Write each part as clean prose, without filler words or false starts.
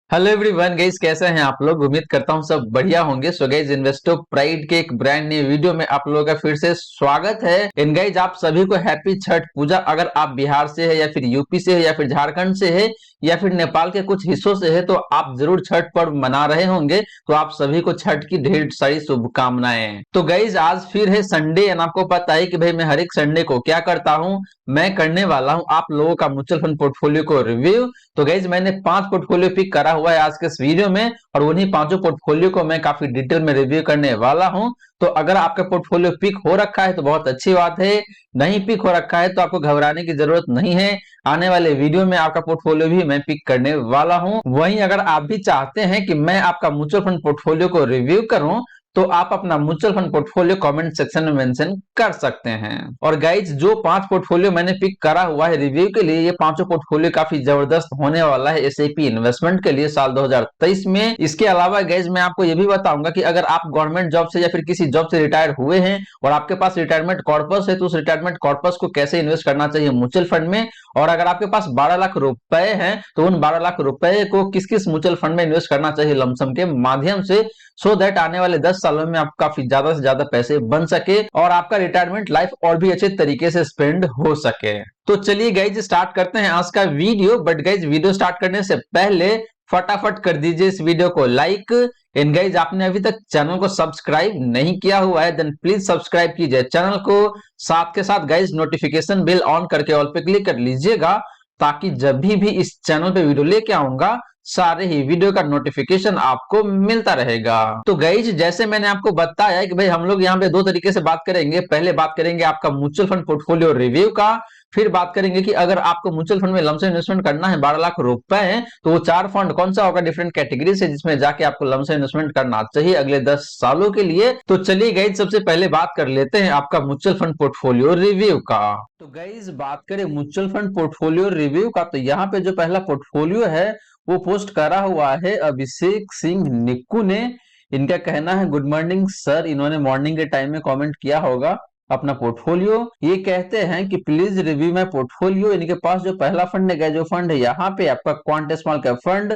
Hello everyone guys, कैसे हैं आप लोग। उम्मीद करता हूं सब बढ़िया होंगे। सो गाइस, इन्वेस्टो प्राइड के एक ब्रांड न्यू वीडियो में आप लोगों का फिर से स्वागत है। इन गाइस, आप सभी को हैप्पी छठ पूजा। अगर आप बिहार से है या फिर यूपी से है या फिर झारखंड से है या फिर नेपाल के कुछ हिस्सों से है तो आप जरूर छठ पर्व मना रहे होंगे। तो आप सभी को छठ की ढेर सारी शुभकामनाएं। तो गाइस, आज फिर है संडे एंड आपको पता है कि भाई मैं हर एक संडे को क्या करता हूँ, मैं करने वाला हूँ आप लोगों का म्यूचुअल फंड पोर्टफोलियो को रिव्यू। तो गाइज, मैंने 5 पोर्टफोलियो पिक करा हुआ है आज के इस वीडियो में और उन्हीं पांचों पोर्टफोलियो को मैं काफी डिटेल में रिव्यू करने वाला हूं। तो अगर आपका पोर्टफोलियो पिक हो रखा है तो बहुत अच्छी बात है, नहीं पिक हो रखा है तो आपको घबराने की जरूरत नहीं है। आने वाले वीडियो में आपका पोर्टफोलियो भी मैं पिक करने वाला हूं। वहीं अगर आप भी चाहते हैं कि मैं आपका म्यूचुअल फंड पोर्टफोलियो को रिव्यू करूं तो आप अपना mutual fund portfolio comment section में मेंशन कर सकते हैं। और गाइज, जो 5 पोर्टफोलियो मैंने पिक करा हुआ है रिव्यू के लिए, ये पांचों पोर्टफोलियो काफी जबरदस्त होने वाला है एसआईपी इन्वेस्टमेंट के लिए साल 2023 में। इसके अलावा गाइज, मैं आपको ये भी बताऊंगा कि अगर आप गवर्नमेंट जॉब से या फिर किसी जॉब से रिटायर हुए हैं और आपके पास रिटायरमेंट कॉर्पस है तो उस रिटायरमेंट कॉर्पस को कैसे इन्वेस्ट करना चाहिए म्यूचुअल फंड में। और अगर आपके पास 12 लाख रुपए हैं तो उन 12 लाख रुपए को किस किस म्यूचुअल फंड में इन्वेस्ट करना चाहिए लमसम के माध्यम से, सो दैट आने वाले 10 सालों में आप काफी ज्यादा से ज्यादा पैसे बन सके और आपका रिटायरमेंट लाइफ और भी अच्छे तरीके से स्पेंड हो सके। तो चलिए गाइज, स्टार्ट करते हैं आज का video. But guys, video start करने से पहले फटाफट कर दीजिए इस वीडियो को लाइक। एंड गाइज, आपने अभी तक चैनल को सब्सक्राइब नहीं किया हुआ है देन प्लीज सब्सक्राइब कीजिए चैनल को। साथ के साथ गाइज, नोटिफिकेशन बेल ऑन करके ऑल पे क्लिक कर लीजिएगा ताकि जब भी इस चैनल पे वीडियो लेके आऊंगा सारे ही वीडियो का नोटिफिकेशन आपको मिलता रहेगा। तो गाइज, जैसे मैंने आपको बताया कि भाई हम लोग यहाँ पे दो तरीके से बात करेंगे। पहले बात करेंगे आपका म्यूचुअल फंड पोर्टफोलियो रिव्यू का, फिर बात करेंगे कि अगर आपको म्यूचुअल फंड में लमसम इन्वेस्टमेंट करना है 12 लाख रुपए तो वो 4 फंड कौन सा होगा डिफरेंट कैटेगरी से जिसमें जाके आपको लमसम इन्वेस्टमेंट करना चाहिए अगले 10 सालों के लिए। तो चलिए गाइज, सबसे पहले बात कर लेते हैं आपका म्यूचुअल फंड पोर्टफोलियो रिव्यू का। तो गाइज, बात करें म्यूचुअल फंड पोर्टफोलियो रिव्यू का तो यहाँ पे जो पहला पोर्टफोलियो है वो पोस्ट करा हुआ है अभिषेक सिंह निक्कू ने। इनका कहना है, गुड मॉर्निंग सर। इन्होंने मॉर्निंग के टाइम में कमेंट किया होगा अपना पोर्टफोलियो। ये कहते हैं कि प्लीज रिव्यू माय पोर्टफोलियो। इनके पास जो पहला फंड है, जो फंड है यहाँ पे आपका Quant small cap fund,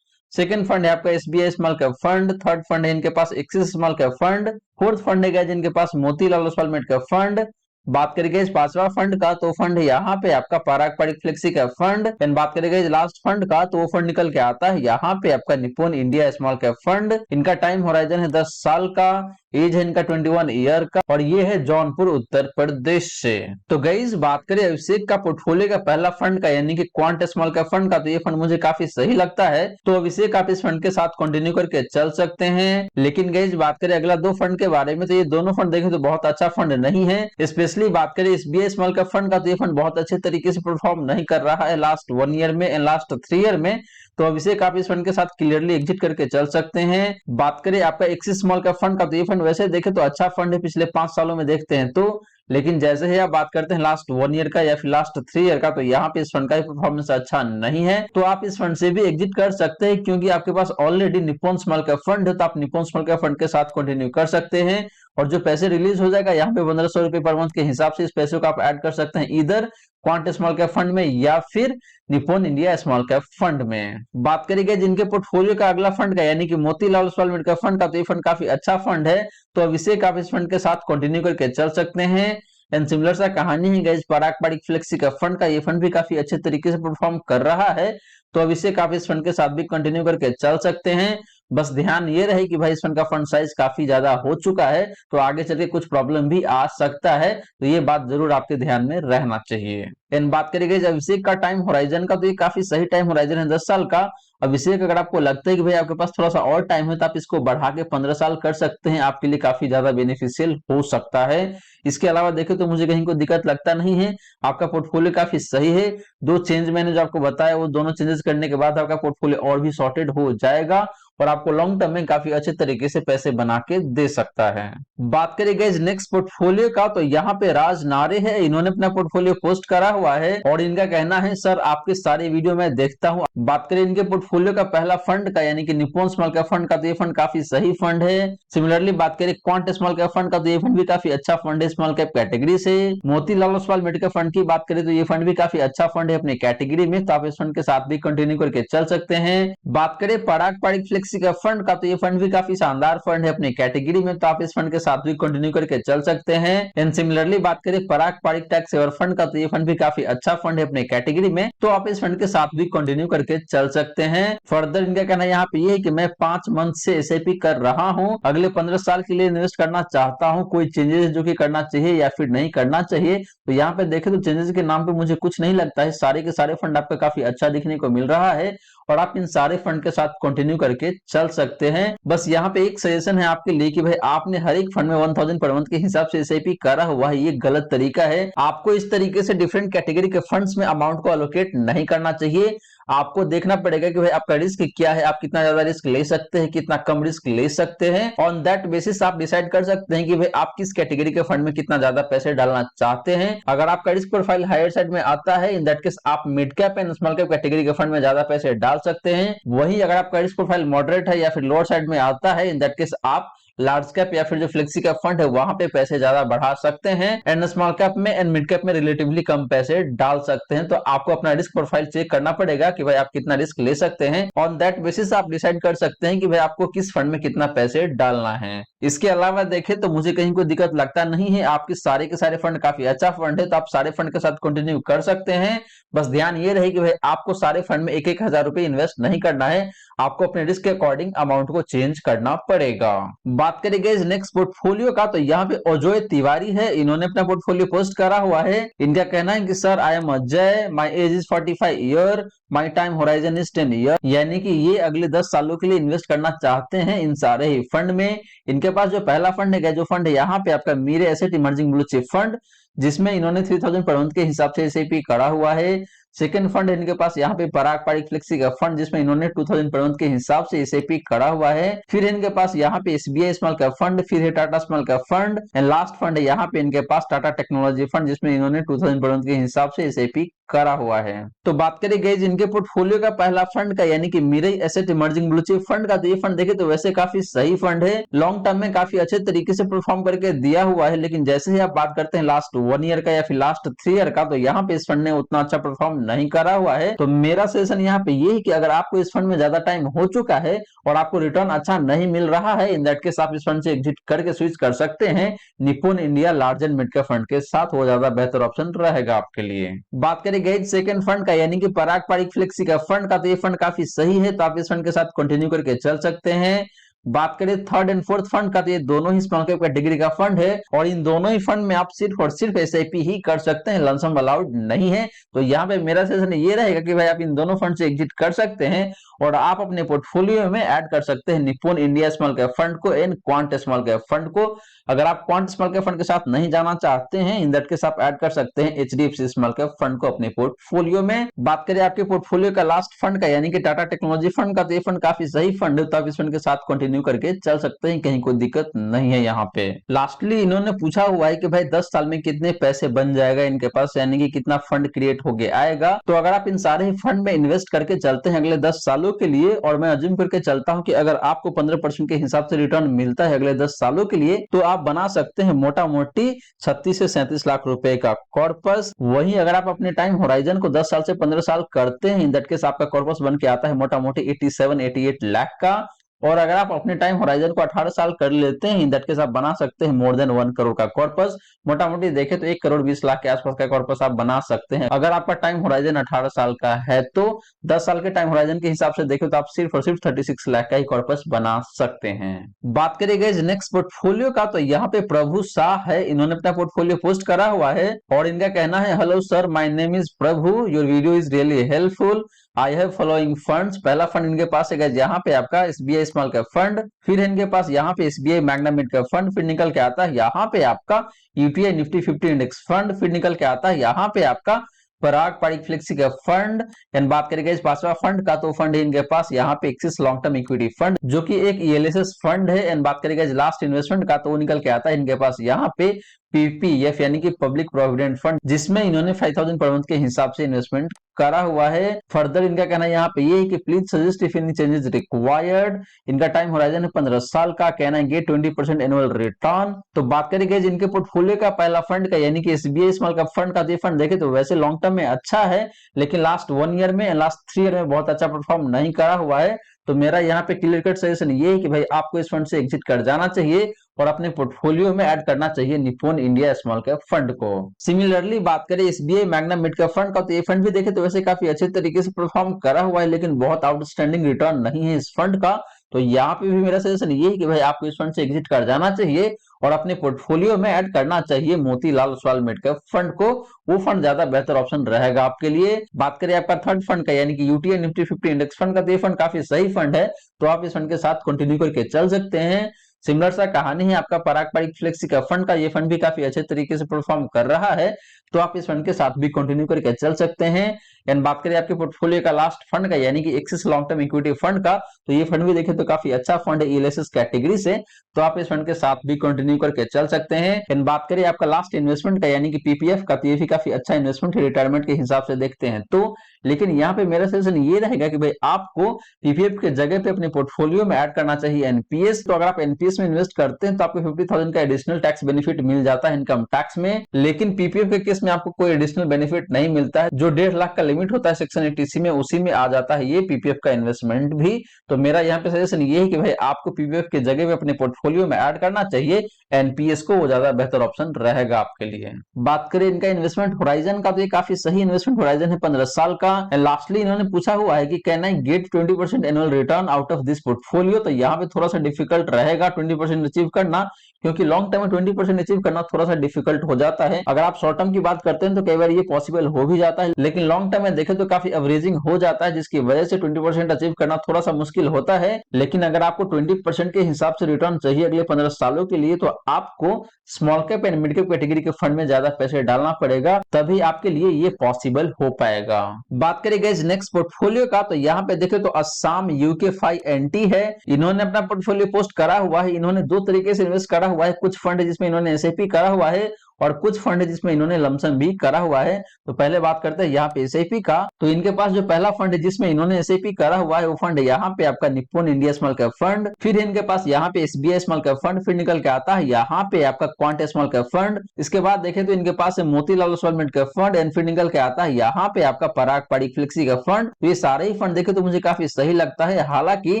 second fund है आपका SBI small cap fund, third fund है इनके पास Axis small cap fund, fourth fund है जिनके पास Motilal Oswal mid cap fund. बात करेंगे इस पांचवा फंड का तो फंड है यहाँ पे आपका Parag Parikh flexi cap fund. And बात करेंगे इस लास्ट फंड का तो वो फंड निकल के आता है यहाँ पे आपका Nippon India small cap fund. इनका टाइम होराइजन है 10 साल का, एज है इनका 21 ईयर का और ये है जौनपुर उत्तर प्रदेश से। तो गाइस, बात करें अभिषेक का पोर्टफोलियो का पहला फंड का यानी कि क्वांट स्मॉल कैप फंड का तो ये फंड मुझे काफी सही लगता है। तो अभिषेक आप इस फंड के साथ कंटिन्यू करके चल सकते हैं। लेकिन गाइस, बात करें अगला दो फंड के बारे में तो ये दोनों फंड देखें तो बहुत अच्छा फंड नहीं है। स्पेशली बात करें एसबीआई स्मॉल कैप फंड का तो ये फंड बहुत अच्छे तरीके से परफॉर्म नहीं कर रहा है लास्ट 1 ईयर में एंड लास्ट 3 ईयर में। तो अभिषेक आप इस फंड के साथ क्लियरली एग्जिट करके चल सकते हैं। बात करें आपका एक्सिस स्मॉल कैप फंड का तो ये फंड वैसे देखें तो अच्छा फंड है पिछले 5 सालों में देखते हैं तो। लेकिन जैसे ही आप बात करते हैं लास्ट 1 ईयर का या फिर लास्ट 3 ईयर का तो यहाँ पे इस फंड का परफॉर्मेंस अच्छा नहीं है। तो आप इस फंड से भी एग्जिट कर सकते हैं क्योंकि आपके पास already Nippon small cap fund है तो आप निप्पॉन स्मॉल कैप फंड के साथ कंटिन्यू कर सकते हैं। और जो पैसे रिलीज हो जाएगा यहाँ पे 1500 रुपए पर मंथ के हिसाब से इस पैसे को आप ऐड कर सकते हैं इधर क्वांट स्मॉल कैप फंड में या फिर Nippon India small cap fund में। बात करेंगे जिनके पोर्टफोलियो का अगला फंड का यानी कि Motilal Oswal mid cap fund का तो ये फंड काफी अच्छा फंड है। तो अभिषेक आप इस फंड के साथ कंटिन्यू करके चल सकते हैं। एंड सिमिलर सा कहानी है गाइस पराग पारिक फ्लेक्सी कैप फंड का, ये फंड भी काफी अच्छे तरीके से परफॉर्म कर रहा है। तो अभिषेक आप इस फंड के साथ भी कंटिन्यू करके चल सकते हैं। बस ध्यान ये रहे कि भाई इस फंड का फंड साइज काफी ज्यादा हो चुका है तो आगे चल के कुछ प्रॉब्लम भी आ सकता है। तो ये बात जरूर आपके ध्यान में रहना चाहिए। एंड बात करेंगे अभिषेक का टाइम होराइजन का तो ये काफी सही टाइम होराइजन है 10 साल का। अभिषेक, अगर आपको लगता है कि भाई आपके पास थोड़ा सा और टाइम है तो आप इसको बढ़ा के 15 साल कर सकते हैं, आपके लिए काफी ज्यादा बेनिफिशियल हो सकता है। इसके अलावा देखें तो मुझे कहीं कोई दिक्कत लगता नहीं है, आपका पोर्टफोलियो काफी सही है। दो चेंज मैंने जो आपको बताया वो दोनों चेंजेस करने के बाद आपका पोर्टफोलियो और भी सॉर्टेड हो जाएगा और आपको लॉन्ग टर्म में काफी अच्छे तरीके से पैसे बना के दे सकता है। बात करें गाइस नेक्स्ट पोर्टफोलियो का, तो यहाँ पे राज नारे है, इन्होंने अपना पोर्टफोलियो पोस्ट करा हुआ है और इनका कहना है सर आपके सारे वीडियो मैं देखता हूँ। बात करें इनके पोर्टफोलियो का पहला फंड का यानी कि निप्पॉन स्मॉल कैप फंड का, तो ये फंड काफी सही फंड है। सिमिलरली बात करें क्वांट स्मॉल कैप फंड का, तो ये फंड भी काफी अच्छा फंड है स्मॉल कैप कैटेगरी से। Motilal Oswal mid cap fund की बात करें तो ये फंड भी काफी अच्छा फंड है अपने कैटेगरी में, तो आप इस फंड के साथ भी कंटिन्यू करके चल सकते हैं। बात करें पराग पारिक फ्लेक्सी कैप फंड का, तो ये फंड भी काफी शानदार फंड है अपने कैटेगरी में, तो आप इस फंड के साथ भी कंटिन्यू करके चल सकते हैं। एंड सिमिलरली बात करें पराग पारिक टैक्स सेवर फंड का, तो ये फंड भी काफी अच्छा फंड है अपने कैटेगरी में, तो आप इस फंड के साथ भी कंटिन्यू करके चल सकते हैं। फर्दर इनका कहना यहाँ पे ये है कि मैं 5 मंथ से एसआईपी कर रहा हूँ, अगले 15 साल के लिए इन्वेस्ट करना चाहता हूँ, कोई चेंजेस जो कि करना चाहिए या फिर नहीं करना चाहिए। तो यहाँ पे देखें तो चेंजेस के नाम पे मुझे कुछ नहीं लगता है, सारे के सारे फंड आपका काफी अच्छा दिखने को मिल रहा है और आप इन सारे फंड के साथ कंटिन्यू करके चल सकते हैं। बस यहाँ पे एक सजेशन है आपके लिए कि भाई आपने हर एक फंड में 1000 पर मंथ के हिसाब से एसआईपी करा हुआ है, ये गलत तरीका है। आपको इस तरीके से डिफरेंट कैटेगरी के फंड्स में अमाउंट को अलोकेट नहीं करना चाहिए। आपको देखना पड़ेगा कि भाई आपका रिस्क क्या है, आप कितना ज्यादा रिस्क ले सकते हैं, कितना कम रिस्क ले सकते हैं। ऑन दैट बेसिस आप डिसाइड कर सकते हैं कि भाई आप किस कैटेगरी के फंड में कितना ज्यादा पैसे डालना चाहते हैं। अगर आपका रिस्क प्रोफाइल हायर साइड में आता है, इन दैट केस आप mid cap and small cap category के फंड में ज्यादा पैसे डाल सकते हैं। वहीं अगर आपका रिस्क प्रोफाइल मॉडरेट है या फिर लोअर साइड में आता है, इन दैट केस आप लार्ज कैप या फिर जो फ्लेक्सी कैप फंड है वहां पे पैसे ज्यादा बढ़ा सकते हैं एंड स्मॉल कैप में एंड मिड कैप में रिलेटिवली कम पैसे डाल सकते हैं। तो आपको अपना रिस्क प्रोफाइल चेक करना पड़ेगा कि भाई आप कितना रिस्क ले सकते हैं। ऑन दैट बेसिस आप डिसाइड कर सकते हैं कि भाई आपको किस फंड में कितना पैसे डालना है। इसके अलावा देखें तो मुझे कहीं कोई दिक्कत लगता नहीं है, आपके सारे के सारे फंड काफी अच्छा फंड है, तो आप सारे फंड के साथ कंटिन्यू कर सकते हैं। बस ध्यान ये रहे कि भाई आपको सारे फंड में 1,000 रुपए इन्वेस्ट नहीं करना है, आपको अपने रिस्क के अकॉर्डिंग अमाउंट को चेंज करना पड़ेगा। बात करें गाइस नेक्स्ट पोर्टफोलियो का, तो यहाँ पे अजय तिवारी है, इन्होंने अपना पोर्टफोलियो पोस्ट करा हुआ है। इनका कहना है कि sir I am Ajay, my age is 45 year, my time horizon is 10 year, यानी कि ये अगले 10 सालों के लिए इन्वेस्ट करना चाहते हैं इन सारे ही फंड में। इनके पास जो पहला फंड है, जो फंड है यहाँ पे आपका Mirae asset emerging blue chip fund, जिसमें इन्होंने 3000 पर मंथ के हिसाब से एसआईपी करा हुआ है। सेकंड फंड इनके पास यहाँ पे पराग पारिक फ्लेक्सी का फंड, जिसमें इन्होंने 2000 पर मंथ के हिसाब से एसआईपी करा हुआ है। फिर इनके पास यहाँ पे एसबीआई स्मॉल कैप फंड, फिर है Tata small cap fund and last fund है यहाँ पे इनके पास टाटा टेक्नोलॉजी फंड, जिसमें इन्होंने 2000 पर मंथ के हिसाब से एसआईपी करा हुआ है। तो बात करें गाइस इनके पोर्टफोलियो का पहला फंड का यानी कि Mirae asset emerging blue chip fund का, तो ये फंड देखे तो वैसे काफी सही फंड है, लॉन्ग टर्म में काफी अच्छे तरीके से परफॉर्म करके दिया हुआ है। लेकिन जैसे ही आप बात करते हैं लास्ट 1 ईयर का या फिर लास्ट 3 ईयर का, तो यहाँ पे इस फंड ने उतना अच्छा परफॉर्म नहीं करा हुआ है। तो मेरा सजेशन यहाँ पे ये है कि अगर आपको इस फंड में ज्यादा टाइम हो चुका है और आपको रिटर्न अच्छा नहीं मिल रहा है, इन दैट केस आप इस फंड से एग्जिट करके स्विच कर सकते हैं Nippon India large and mid cap fund के साथ, वो ज्यादा बेहतर ऑप्शन रहेगा आपके लिए। बात करें गाइस सेकंड फंड का यानी कि पराग पारिक फ्लेक्सी का फंड का, तो ये फंड काफी सही है, तो आप इस फंड के साथ कंटिन्यू करके चल सकते हैं। बात करें थर्ड एंड फोर्थ फंड का, तो ये दोनों ही स्मॉल कैप कैटेगरी का फंड है और इन दोनों ही फंड में आप सिर्फ और सिर्फ एसआईपी ही कर सकते हैं, लमसम अलाउड नहीं है। तो यहाँ पे मेरा सजेशन ये रहेगा कि भाई आप इन दोनों फंड से एग्जिट कर सकते हैं और आप अपने पोर्टफोलियो में ऐड कर सकते हैं Nippon India small cap fund को and Quant small cap fund को। अगर आप क्वांट स्मॉल कैप फंड के साथ नहीं जाना चाहते हैं, इन दैट केस आप ऐड कर सकते हैं एचडीएफसी स्मॉल कैप फंड को अपने पोर्टफोलियो में। बात करें आपके पोर्टफोलियो का लास्ट फंड का यानी कि टाटा टेक्नोलॉजी फंड का, तो ये फंड काफी सही फंड है, तो आप इस फंड के साथ कंटिन्यू करके चल सकते हैं, कहीं कोई दिक्कत नहीं है यहाँ पे। लास्टली इन्होंने पूछा हुआ है कि भाई 10 साल में कितने पैसे बन जाएगा इनके पास, यानी कि कितना फंड क्रिएट होके आएगा। तो अगर आप इन सारे फंड में इन्वेस्ट करके चलते हैं अगले 10 सालों के लिए, और मैं अज्यूम करके चलता हूं कि अगर आपको 15% के हिसाब से रिटर्न मिलता है अगले 10 सालों के लिए, तो आप बना सकते हैं मोटा मोटी 36 से 37 लाख रुपए का कॉर्पस। वहीं अगर आप अपने टाइम होराइजन को 10 साल से 15 साल करते हैं, इन दैट केस आपका कॉर्पस बन के आता है मोटा मोटी 87-88 लाख का। और अगर आप अपने टाइम होराइजन को 18 साल कर लेते हैं, इन दैट केस आप बना सकते हैं मोर देन 1 करोड़ का कॉर्पस। मोटा मोटी देखें तो 1 करोड़ 20 लाख के आसपास का कॉर्पस आप बना सकते हैं अगर आपका टाइम होराइजन 18 साल का है। तो 10 साल के टाइम होराइजन के हिसाब से देखें तो आप सिर्फ और सिर्फ 36 लाख का ही कॉर्पस बना सकते हैं। बात करें गाइस नेक्स्ट पोर्टफोलियो का, तो यहाँ पे प्रभु शाह है, इन्होंने अपना पोर्टफोलियो पोस्ट करा हुआ है और इनका कहना है hello sir, my name is Prabhu, your video is really helpful, I have following funds. पहला फंड इनके पास है यहाँ पे आपका एसबीआई स्मॉल कैप फंड, फिर इनके पास यहाँ पे SBI Magna mid cap fund, फिर निकल के आता है यहाँ पे आपका यूटीआई निफ्टी 50 इंडेक्स फंड, फिर निकल के आता है यहाँ पे आपका पराग पारिक फ्लेक्सी का फंड। एंड बात करेंगे इस पांचवा फंड का, तो फंड है इनके पास यहाँ पे axis long term equity fund, जो कि एक ईएलएसएस फंड है। एंड बात करेंगे लास्ट इन्वेस्टमेंट का, तो वो निकल के आता है इनके पास यहाँ पे पीपीएफ यानी कि पब्लिक प्रोविडेंट फंड, जिसमें इन्होंने 5000 पर मंथ के हिसाब से इन्वेस्टमेंट करा हुआ है। फर्दर इनका कहना यहाँ पे ये है कि please suggest if any changes required. इनका टाइम होराइजन है 15 साल का, कहना है 20% एनुअल रिटर्न। तो बात करेंगे इनके पोर्टफोलियो का पहला फंड का यानी कि एसबीआई स्मॉल कैप फंड का, ये फंड देखे तो वैसे लॉन्ग टर्म में अच्छा है, लेकिन लास्ट 1 ईयर में, लास्ट 3 ईयर में बहुत अच्छा परफॉर्म नहीं करा हुआ है। तो मेरा यहाँ पे क्लियर कट सजेशन ये है कि भाई आपको इस फंड से एग्जिट कर जाना चाहिए और अपने पोर्टफोलियो में ऐड करना चाहिए Nippon India small cap fund को। सिमिलरली बात करें SBI Magna mid cap fund का, तो ये फंड भी देखे तो वैसे काफी अच्छे तरीके से परफॉर्म करा हुआ है, लेकिन बहुत आउटस्टैंडिंग रिटर्न नहीं है इस फंड का। तो यहाँ पे भी मेरा सजेशन ये है कि भाई आपको इस फंड से एग्जिट कर जाना चाहिए और अपने पोर्टफोलियो में ऐड करना चाहिए Motilal Oswal mid cap fund को। वो फंड ज्यादा बेहतर ऑप्शन रहेगा आपके लिए। बात करें आपका थर्ड फंड का यानी कि यूटीआई निफ्टी 50 इंडेक्स फंड का, तो ये फंड काफी सही फंड है, तो आप इस फंड के साथ कंटिन्यू करके चल सकते हैं। सिमिलर सा कहानी है आपका पराग पारिक फ्लेक्सी का फंड का, ये फंड भी काफी अच्छे तरीके से परफॉर्म कर रहा है, तो आप इस फंड के साथ भी कंटिन्यू करके चल सकते हैं। एंड बात करें आपके पोर्टफोलियो का लास्ट फंड का यानी कि axis long term equity fund का, तो ये फंड भी देखें तो काफी अच्छा फंड है ईएलएसएस कैटेगरी से, तो आप इस फंड के साथ भी कंटिन्यू करके चल सकते हैं। एंड बात करें आपका लास्ट इन्वेस्टमेंट का यानी कि पीपीएफ का, तो ये भी काफी अच्छा इन्वेस्टमेंट है रिटायरमेंट के हिसाब से देखते हैं तो। लेकिन यहाँ पे मेरा सजेशन ये रहेगा कि भाई आपको पीपीएफ के जगह पे अपने पोर्टफोलियो में ऐड करना चाहिए एनपीएस। तो अगर आप एनपीएस में इन्वेस्ट करते हैं तो आपको 50,000 का एडिशनल टैक्स बेनिफिट मिल जाता है इनकम टैक्स में, लेकिन पीपीएफ के केस में आपको कोई एडिशनल बेनिफिट नहीं मिलता है। जो 1.5 लाख का लिमिट होता है सेक्शन 80 में, उसी में आ जाता है ये पीपीएफ का इन्वेस्टमेंट भी। तो मेरा यहाँ पे सजेशन ये है कि भाई आपको पीपीएफ के जगह पे अपने पोर्टफोलियो में ऐड करना चाहिए एनपीएस को, वो ज्यादा बेहतर ऑप्शन रहेगा आपके लिए। बात करें इनका इन्वेस्टमेंट होराइजन का, तो ये काफी सही इन्वेस्टमेंट होराइजन है 15 साल का। लास्टली इन्होंने पूछा हुआ है कि can I get 20% annual return out of this portfolio. तो यहाँ पे थोड़ा सा डिफिकल्ट रहेगा 20% अचीव करना, क्योंकि लॉन्ग टर्म में 20% अचीव करना थोड़ा सा डिफिकल्ट हो जाता है। अगर आप शॉर्ट टर्म की बात करते हैं तो कई बार ये पॉसिबल हो भी जाता है, लेकिन लॉन्ग टर्म में देखें तो काफी एवरेजिंग हो जाता है, जिसकी वजह से 20% अचीव करना थोड़ा सा मुश्किल होता है। लेकिन अगर आपको 20% के हिसाब से रिटर्न चाहिए अगले 15 सालों के लिए, तो आपको small cap and mid cap category के फंड में ज्यादा पैसे डालना पड़ेगा, तभी आपके लिए ये पॉसिबल हो पाएगा। बात करें गाइस नेक्स्ट पोर्टफोलियो का, तो यहाँ पे देखें तो अस्साम यूके 5 एनटी है, इन्होंने अपना पोर्टफोलियो पोस्ट करा हुआ है। इन्होंने दो तरीके से इन्वेस्ट करा हुआ है, कुछ फंड जिसमें इन्होंने एसआईपी करा हुआ है और कुछ फंड है जिसमें इन्होंने लमसम भी करा हुआ है। तो पहले बात करते हैं यहाँ पे एसआईपी का, तो इनके पास जो पहला फंड है जिसमें इन्होंने एसआईपी करा हुआ है, वो फंड है यहाँ पे आपका Nippon India small cap fund. फिर इनके पास यहाँ पे एसबीआई स्मॉल कैप फंड, फिर निकल के आता है यहाँ पे आपका क्वांट स्मॉल कैप फंड। इसके बाद देखें तो इनके पास है Motilal Oswal mid cap fund, and फिर निकल के आता है यहाँ पे आपका पराग पारिक फ्लेक्सी का फंड। तो ये सारे ही फंड देखे तो मुझे काफी सही लगता है। हालांकि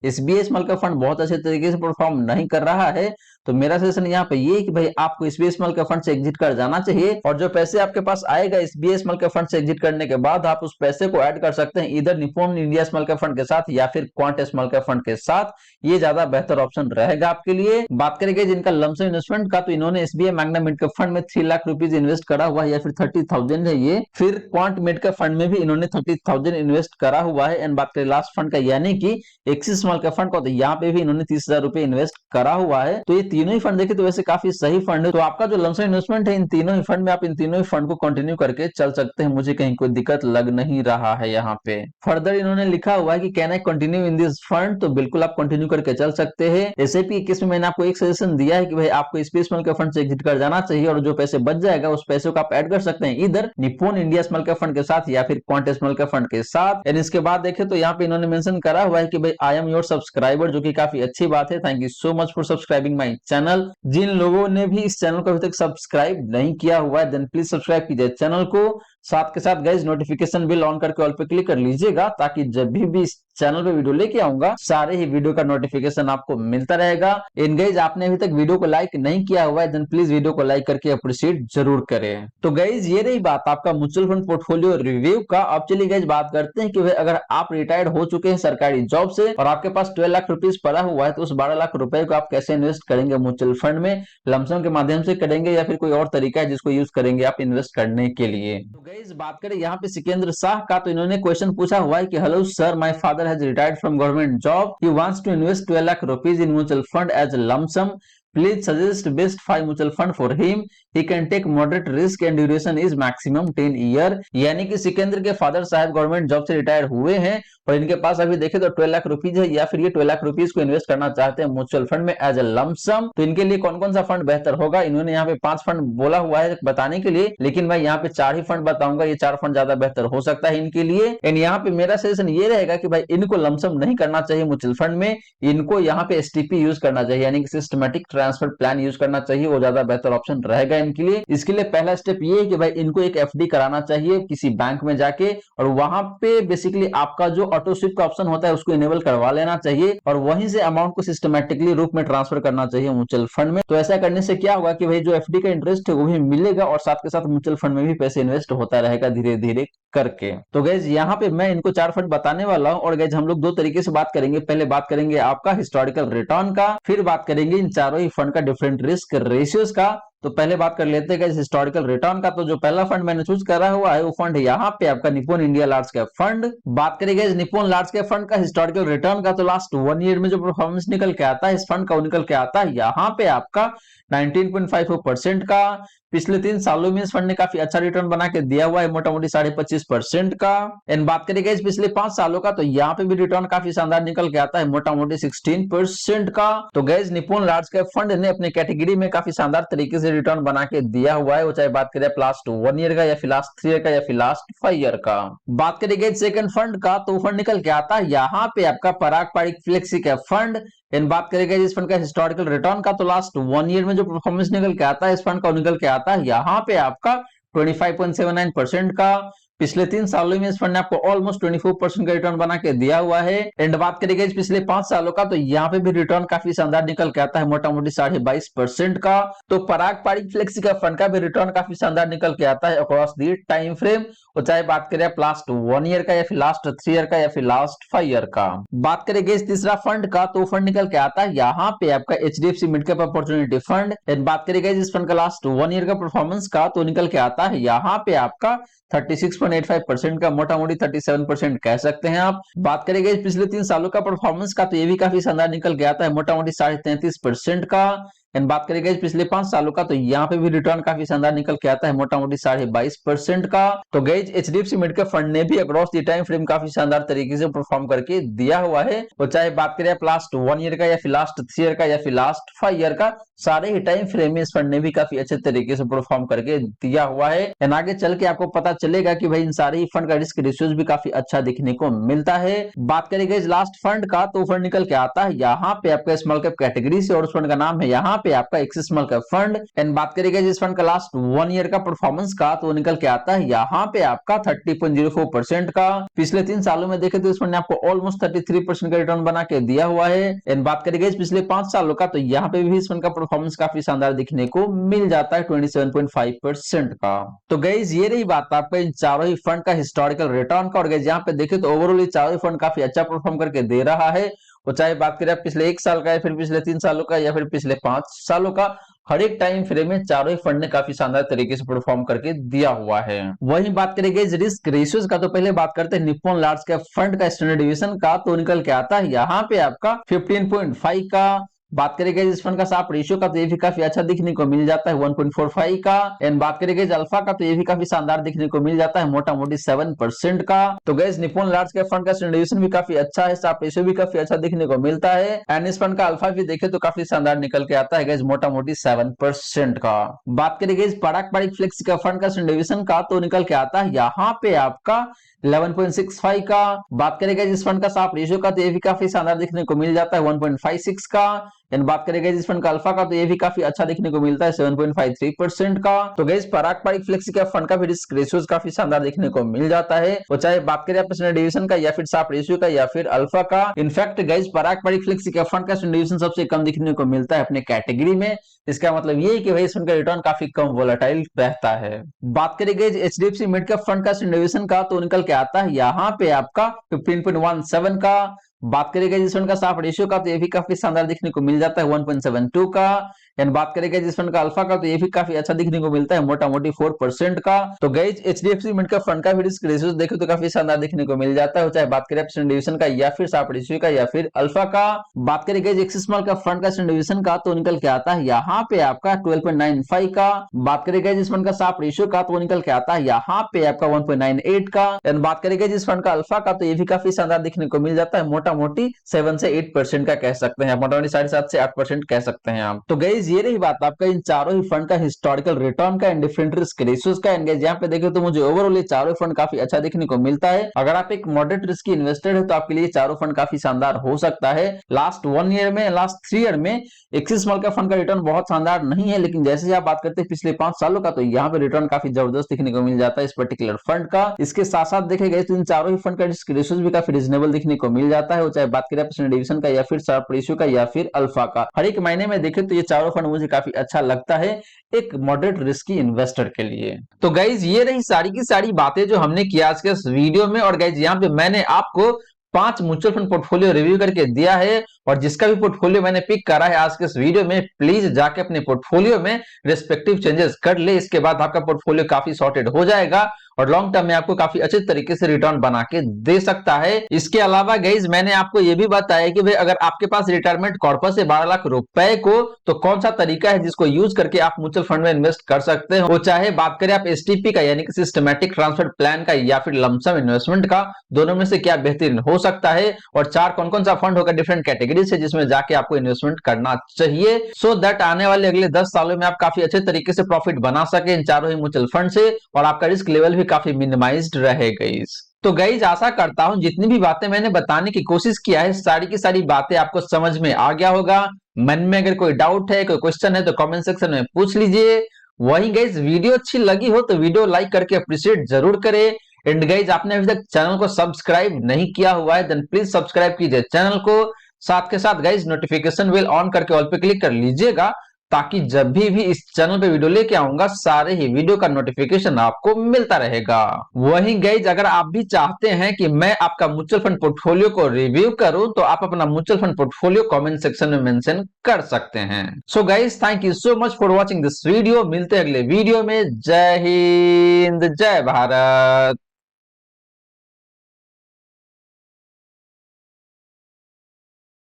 एसबीआई स्मॉल कैप फंड बहुत अच्छे तरीके से परफॉर्म नहीं कर रहा है, तो मेरा सजेशन यहाँ पे ये कि भाई आपको एसबीआई स्मॉल कैप फंड से एग्जिट कर जाना चाहिए, और जो पैसे आपके पास आएगा एसबीआई स्मॉल कैप फंड से एग्जिट करने के बाद, आप उस पैसे को ऐड कर सकते हैं इधर Nippon India small cap fund के साथ या फिर क्वांट स्मॉल कैप फंड के साथ। ये ज्यादा बेहतर ऑप्शन रहेगा आपके लिए। बात करेंगे जिनका लमसम इन्वेस्टमेंट का, तो इन्होंने SBI Magna mid cap fund में 3 लाख रुपीज इन्वेस्ट करा हुआ है या फिर 30,000 है ये। फिर क्वांट मिड कैप फंड में भी इन्होंने 30,000 इन्वेस्ट करा हुआ है। एंड बात करें लास्ट फंड का यानी कि एक्सिस स्मॉल कैप फंड का, तो यहाँ पे भी इन्होंने 30,000 रुपए इन्वेस्ट करा हुआ है। तो ये तीनों ही फंड देखे तो वैसे काफी सही फंड है। तो आपका जो लमसम इन्वेस्टमेंट है इन तीनों ही फंड में, आप इन तीनों ही फंड को कंटिन्यू करके चल सकते हैं, मुझे कहीं कोई दिक्कत लग नहीं रहा है यहाँ पे। फर्दर इन्होंने लिखा हुआ है कि can I continue in this fund, तो बिल्कुल आप कंटिन्यू करके चल सकते हैं। एसआईपी केस में मैंने आपको एक सजेशन दिया है कि भाई आपको स्पेस स्मॉल कैप फंड से एग्जिट कर जाना चाहिए, और जो पैसे बच जाएगा उस पैसे को आप ऐड कर सकते हैं इधर Nippon India small cap fund के साथ या फिर क्वांट स्मॉल कैप फंड के साथ। एंड इसके बाद देखें तो यहाँ पे इन्होंने मेंशन करा हुआ है कि भाई आई एम योर सब्सक्राइबर, जो कि काफी अच्छी बात है। Thank you so much for subscribing my channel. जिन लोगों ने भी इस चैनल को अभी तक सब्सक्राइब नहीं किया हुआ है, देन प्लीज सब्सक्राइब कीजिए चैनल को। साथ के साथ गाइज नोटिफिकेशन बिल ऑन करके ऑल पे क्लिक कर लीजिएगा, ताकि जब भी इस चैनल पे वीडियो लेके आऊंगा सारे ही वीडियो का नोटिफिकेशन आपको मिलता रहेगा। इन गाइज आपने अभी तक वीडियो को लाइक नहीं किया हुआ है, देन प्लीज वीडियो को लाइक करके अप्रिशिएट जरूर करें। तो गाइज ये रही बात आपका म्यूचुअल फंड पोर्टफोलियो रिव्यू का। अब चलिए गाइज बात करते हैं कि भाई अगर आप रिटायर्ड हो चुके हैं सरकारी जॉब से और आपके पास 12 लाख रुपीज पड़ा हुआ है, तो उस 12 लाख रुपए को आप कैसे इन्वेस्ट करेंगे म्यूचुअल फंड में, लमसम के माध्यम से करेंगे या फिर कोई और तरीका है जिसको यूज करेंगे आप इन्वेस्ट करने के लिए। तो गाइस बात करें यहाँ पे सिकेंद्र शाह का, तो इन्होंने क्वेश्चन पूछा हुआ है कि hello sir, my father has retired from government job, he wants to invest 12 lakh rupees in mutual fund as lump sum, please suggest best 5 mutual fund for him, he can take moderate risk and duration is maximum 10 year. यानी कि सिकंदर के father साहब government job से retire हुए हैं और इनके पास अभी देखे तो 12 लाख रुपीज है, या फिर ये 12 लाख रुपीज को इन्वेस्ट करना चाहते हैं म्यूचुअल फंड में एज ए लमसम। तो इनके लिए कौन कौन सा फंड बेहतर होगा, इन्होंने यहाँ पे 5 फंड बोला हुआ है बताने के लिए, लेकिन मैं यहाँ पे 4 ही फंड बताऊंगा, ये 4 फंड ज्यादा बेहतर हो सकता है इनके लिए। एंड यहाँ पे मेरा सजेशन ये रहेगा कि भाई इनको लमसम नहीं करना चाहिए म्यूचुअल फंड में, इनको यहाँ पे एसटीपी यूज करना चाहिए, यानी कि सिस्टमेटिक ट्रांसफर प्लान यूज करना चाहिए, वो ज्यादा बेहतर ऑप्शन रहेगा इनके लिए। इसके लिए पहला स्टेप ये है कि भाई इनको एक एफडी कराना चाहिए किसी बैंक में जाके, और वहां पे बेसिकली आपका जो ऑटो स्विप का ऑप्शन होता है उसको इनेबल करवा लेना चाहिए, और वहीं से अमाउंट को सिस्टमेटिकली रूप में ट्रांसफर करना चाहिए म्यूचुअल फंड में। तो ऐसा करने से क्या होगा कि भाई जो एफडी का इंटरेस्ट है वो भी मिलेगा, और साथ के साथ म्यूचुअल फंड में भी पैसे इन्वेस्ट होता रहेगा धीरे धीरे करके। तो गैस यहाँ पे मैं इनको 4 फंड बताने वाला हूं, और गैस हम लोग 2 तरीके से बात करेंगे। पहले बात करेंगे आपका हिस्टोरिकल रिटर्न का, फिर बात करेंगे इन चारों ही फंड का डिफरेंट रिस्क रेशियोज का। तो पहले बात कर लेते हैं हिस्टोरिकल रिटर्न का। तो जो पहला फंड मैंने चूज करा हुआ है वो फंड है यहाँ पे आपका Nippon India large cap fund. बात करेंगे निप्पॉन लार्ज कैप फंड का हिस्टोरिकल रिटर्न का, तो लास्ट 1 ईयर में जो परफॉर्मेंस निकल के आता है इस फंड का, वो निकल के आता है यहाँ पे आपका 19.54% का। पिछले 3 सालों में इस फंड ने काफी अच्छा रिटर्न बना के दिया हुआ है, मोटा मोटी 25.5% का। एंड बात करेंगे पिछले 5 सालों का, तो यहाँ पे भी रिटर्न काफी शानदार निकल के आता है, मोटा मोटी 16% का। तो gas Nippon large cap fund ने अपने कैटेगरी में काफी शानदार तरीके से रिटर्न बना के दिया हुआ है, वो चाहे बात करें लास्ट 1 ईयर का, या फिर लास्ट 3 ईयर का, या फिर लास्ट 5 ईयर का। बात करेंगे सेकंड फंड का, तो फंड निकल के आता है यहाँ पे आपका Parag Parikh flexi cap fund. इन बात करेंगे इस फंड का हिस्टोरिकल रिटर्न का, तो लास्ट 1 ईयर में जो परफॉर्मेंस निकल के आता है इस फंड का, निकल के आता है यहाँ पे आपका 25.79% का। पिछले 3 सालों में इस फंड ने आपको ऑलमोस्ट 24% का रिटर्न बना के दिया हुआ है। एंड बात करेंगे पिछले 5 सालों का, तो यहाँ पे भी रिटर्न काफी शानदार निकल के आता है, मोटा मोटी 22.5% का। तो पराग पारिक फ्लेक्सी का फंड का भी रिटर्न काफी शानदार निकल के आता है अक्रॉस दी टाइम फ्रेम, और चाहे बात करें आप लास्ट 1 ईयर का, या फिर लास्ट 3 ईयर का, या फिर लास्ट 5 ईयर का। बात करेंगे इस तीसरा फंड का, तो फंड निकल के आता है यहाँ पे आपका HDFC mid cap opportunity fund. And बात करेंगे इस फंड का लास्ट 1 ईयर का परफॉर्मेंस का, तो निकल के आता है यहाँ पे आपका 36.85% का, मोटा मोटी 37% कह सकते हैं आप। बात करेंगे पिछले 3 सालों का परफॉर्मेंस का, तो ये भी काफी शानदार निकल के आता है, मोटा मोटी 33.5% का। एंड बात करेंगे पिछले 5 सालों का, तो यहाँ पे भी रिटर्न काफी शानदार निकल के आता है, मोटा मोटी 22.5% का। तो gas HDFC mid cap fund ने भी अक्रॉस द टाइम फ्रेम काफी शानदार तरीके से परफॉर्म करके दिया हुआ है, और चाहे बात करें आप लास्ट 1 ईयर का, या फिर लास्ट 3 ईयर का, या फिर लास्ट 5 ईयर का, सारे ही टाइम फ्रेम में इस फंड ने भी काफी अच्छे तरीके से परफॉर्म करके दिया हुआ है। एंड आगे चल के आपको पता चलेगा कि भाई इन सारे ही फंड का रिस्क रेशियोज भी काफी अच्छा दिखने को मिलता है। बात करेंगे लास्ट फंड का, तो फंड निकल के आता है यहाँ पे आपका स्मॉल कैप कैटेगरी से, और उस फंड का नाम है यहाँ पे आपका axis small cap fund. And बात करेंगे जिस फंड का लास्ट 1 ईयर का परफॉर्मेंस का, तो निकल के आता है यहाँ पे आपका 30.04% का। पिछले 3 सालों में देखे तो इस फंड ने आपको ऑलमोस्ट 33% का रिटर्न बना के दिया हुआ है। एंड बात करेंगे पिछले 5 सालों का, तो यहाँ पे भी इस फंड का परफॉर्मेंस काफी शानदार दिखने को मिल जाता है 27.5% का। तो गाइस ये रही बात आपका इन चारों ही फंड का हिस्टोरिकल रिटर्न का, और गाइस यहाँ पे देखे तो ओवरऑल ये चारों ही फंड काफी अच्छा परफॉर्म करके दे रहा है, वो चाहे बात करें पिछले 1 साल का, या फिर पिछले 3 सालों का, या फिर पिछले 5 सालों का, हर एक टाइम फ्रेम में चारों ही फंड ने काफी शानदार तरीके से परफॉर्म करके दिया हुआ है। वहीं बात करेंगे रिस्क रेशियोज का, तो पहले बात करते हैं निप्पॉन लार्ज कैप फंड का स्टैंडर्ड डिवीजन का, तो निकल के आता है यहाँ पे आपका 15.5 का। बात करेंगे इस फंड का साफ रेशियो का, तो ये भी काफी अच्छा दिखने को मिल जाता है 1.45 का। एंड बात करेंगे अल्फा का, तो ये भी काफी शानदार दिखने को मिल जाता है मोटा मोटी 7% का। तो gas Nippon large cap fund का स्टैंडर्डाइजेशन भी काफी अच्छा है, साफ रेशियो भी काफी अच्छा दिखने को मिलता है। एंड इस फंड का अल्फा भी देखे तो काफी शानदार निकल के आता है गैस मोटा मोटी 7% का। बात करेंगे इस पराग पारिक फ्लेक्सी का फंड का स्टैंडर्डाइजेशन का, तो निकल के आता है यहाँ पे आपका 11.65 का। बात करेंगे इस फंड का साफ रेशियो का, तो ये भी काफी शानदार दिखने को मिल जाता है 1.56 का। एंड बात करेंगे इस फंड का अल्फा का, तो ये भी काफी अच्छा दिखने को मिलता है 7.53% का। तो गैस पराग पारिक फ्लेक्सी का फंड का भी रिस्क रेशियोज काफी शानदार देखने को मिल जाता है, वो चाहे बात करें आप डिवीजन का, या फिर साफ रेशियो का, या फिर अल्फा का। इनफैक्ट गैस पराग पारिक फ्लेक्सी का फंड का डिवीजन सबसे कम दिखने को मिलता है अपने कैटेगरी में। इसका मतलब ये है कि भाई इस फंड का रिटर्न काफी कम वोलेटाइल रहता है। बात करेंगे एचडीएफसी मिड कैप फंड का डिवीजन का, तो निकल के आता है यहाँ पे आपका 15.17 का। बात करेंगे जिस फंड का साफ रेशियो का, तो ये भी काफी शानदार दिखने को मिल जाता है 1.72 का। एंड बात करेंगे जिस फंड का अल्फा का, तो ये भी काफी अच्छा दिखने को मिलता है, मोटा मोटी 4% का। तो गाइज एचडीएफसी लिमिटेड का फंड का भी रिस्क रेशियो देखे तो काफी शानदार दिखने को मिल जाता है, चाहे बात करें डिवीजन का या फिर शार्प रेशियो का या फिर अल्फा का। बात करें गाइज एक्सिस स्मॉल का फंड का डिवीजन का, तो निकल के आता है यहाँ पे आपका 12.95 का। बात करें गाइज इस फंड का शार्प रेशियो का, तो निकल के आता है यहाँ पे आपका 1.98 का। एंड बात करेंगे जिस फंड का अल्फा का, तो ये भी काफी शानदार दिखने को मिल जाता है, मोटा मोटी 7 से 8% का कह सकते हैं, मोटा मोटी 7.5 से 8% कह सकते हैं आप। तो गाइज ये रही बात आपका इन चारों ही फंड का हिस्टोरिकल रिटर्न का एंड डिफरेंट रिस्क रेशियोज का। एंड गाइज यहाँ पे देखे तो मुझे ओवरऑल ये चारों फंड काफी अच्छा देखने को मिलता है। अगर आप एक मॉडरेट रिस्क इन्वेस्टर है तो आपके लिए चारों फंड काफी शानदार हो सकता है। लास्ट 1 ईयर में, लास्ट 3 ईयर में एक्सिस स्मॉल का फंड का रिटर्न बहुत शानदार नहीं है, लेकिन जैसे ही आप बात करते हैं पिछले 5 सालों का, तो यहाँ पे रिटर्न काफी जबरदस्त देखने को मिल जाता है इस पर्टिकुलर फंड का। इसके साथ साथ देखे गए तो इन चारों ही फंड का रिस्क रेशियोज भी काफी रिजनेबल देखने को मिल जाता है, वो चाहे बात करें परसेंट डिवीजन का या फिर शार्प रेशियो का या फिर अल्फा का। हर एक महीने में देखें तो ये चारों फंड मुझे काफी अच्छा लगता है एक मॉडरेट रिस्की इन्वेस्टर के लिए। तो गाइज ये रही सारी की सारी बातें जो हमने किया आज के इस वीडियो में। और गाइज यहाँ पे मैंने आपको 5 म्यूचुअल फंड पोर्टफोलियो रिव्यू करके दिया है, और जिसका भी पोर्टफोलियो मैंने पिक करा है आज के इस वीडियो में, प्लीज जाके अपने पोर्टफोलियो में रिस्पेक्टिव चेंजेस कर ले। इसके बाद आपका पोर्टफोलियो काफी सॉर्टेड हो जाएगा और लॉन्ग टर्म में आपको काफी अच्छे तरीके से रिटर्न बना के दे सकता है। इसके अलावा गाइज मैंने आपको यह भी बताया कि भाई अगर आपके पास रिटायरमेंट कॉर्पस है 12 लाख रुपए को, तो कौन सा तरीका है जिसको यूज करके आप म्यूचुअल फंड में इन्वेस्ट कर सकते हैं। वो चाहे बात करें आप एसटीपी का यानी कि सिस्टमैटिक ट्रांसफर प्लान का या फिर लमसम इन्वेस्टमेंट का, दोनों में से क्या बेहतरीन हो सकता है, और 4 कौन कौन सा फंड होगा डिफरेंट कैटेगरी से जिसमें जाके आपको इन्वेस्टमेंट करना चाहिए, सो दैट आने वाले अगले 10 सालों में आप काफी अच्छे तरीके से प्रॉफिट बना सके इन चारों ही म्यूचुअल फंड से, और आपका रिस्क लेवल भी काफी मिनिमाइज्ड रहे गाइस। तो गाइज आशा करता हूं जितनी भी बातें मैंने बताने की कोशिश किया है, सारी की सारी बातें आपको समझ में आ गया होगा। मन में अगर कोई डाउट है, कोई क्वेश्चन है, तो कमेंट सेक्शन में पूछ लीजिए। वहीं गाइज वीडियो अच्छी लगी हो तो वीडियो लाइक करके अप्रिशिएट जरूर करें। एंड गाइज आपने अभी तक चैनल को सब्सक्राइब नहीं किया हुआ है, देन प्लीज सब्सक्राइब कीजिए चैनल को। साथ के साथ गाइज नोटिफिकेशन बेल ऑन करके ऑल पे क्लिक कर लीजिएगा, ताकि जब भी इस चैनल पे वीडियो लेके आऊंगा सारे ही वीडियो का नोटिफिकेशन आपको मिलता रहेगा। वहीं गाइज अगर आप भी चाहते हैं कि मैं आपका म्यूचुअल फंड पोर्टफोलियो को रिव्यू करूं, तो आप अपना mutual fund portfolio comment section में मेंशन कर सकते हैं। So guys thank you so much for watching this video. मिलते हैं अगले वीडियो में। जय हिंद, जय भारत।